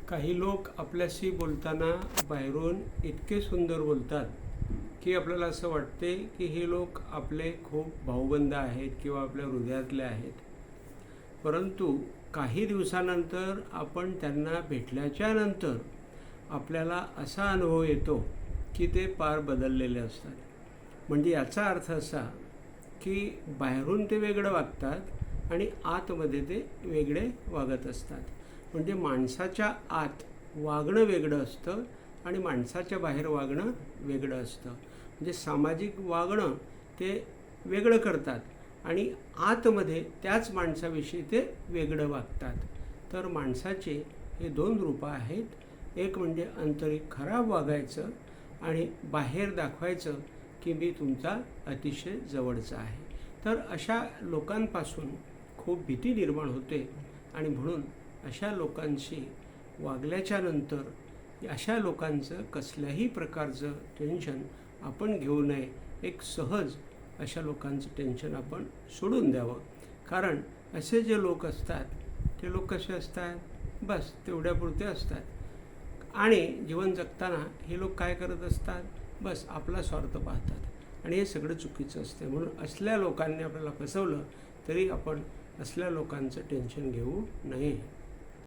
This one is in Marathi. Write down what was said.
काही लोक आपल्याशी बोलताना बाहेरून इतके सुंदर बोलतात की आपल्याला असं वाटते की हे लोक आपले खूप भाऊबंद आहेत किंवा आपल्या हृदयातले आहेत. परंतु काही दिवसानंतर आपण त्यांना भेटल्याच्या नंतर आपल्याला असा अनुभव येतो की ते पार बदललेले असतात. म्हणजे याचा अर्थ असा की बाहेरून ते वेगळं वागतात आणि आतमध्ये ते वेगळे वागत असतात. म्हणजे माणसाच्या आत वागणं वेगळं असतं आणि माणसाच्या बाहेर वागणं वेगळं असतं. म्हणजे सामाजिक वागणं ते वेगळं करतात आणि आतमध्ये त्याच माणसाविषयी ते वेगळं वागतात. तर माणसाचे हे दोन रूपं आहेत. एक म्हणजे आंतरिक खराब वागायचं आणि बाहेर दाखवायचं की मी तुमचा अतिशय जवळचा आहे. तर अशा लोकांपासून खूप भीती निर्माण होते आणि म्हणून अशा लोकांशी वागल्याच्या नंतर अशा लोकांचं कसल्याही प्रकारचं टेन्शन आपण घेऊ नये. एक सहज अशा लोकांचं टेन्शन आपण सोडून द्यावं. कारण असे जे लोक असतात ते लोक कसे असतात, बस तेवढ्यापुरते असतात आणि जीवन जगताना हे लोक काय करत असतात, बस आपला स्वार्थ पाहतात आणि हे सगळं चुकीचं असतं. म्हणून असल्या लोकांनी आपल्याला फसवलं तरी आपण असल्या लोकांचं टेन्शन घेऊ नये.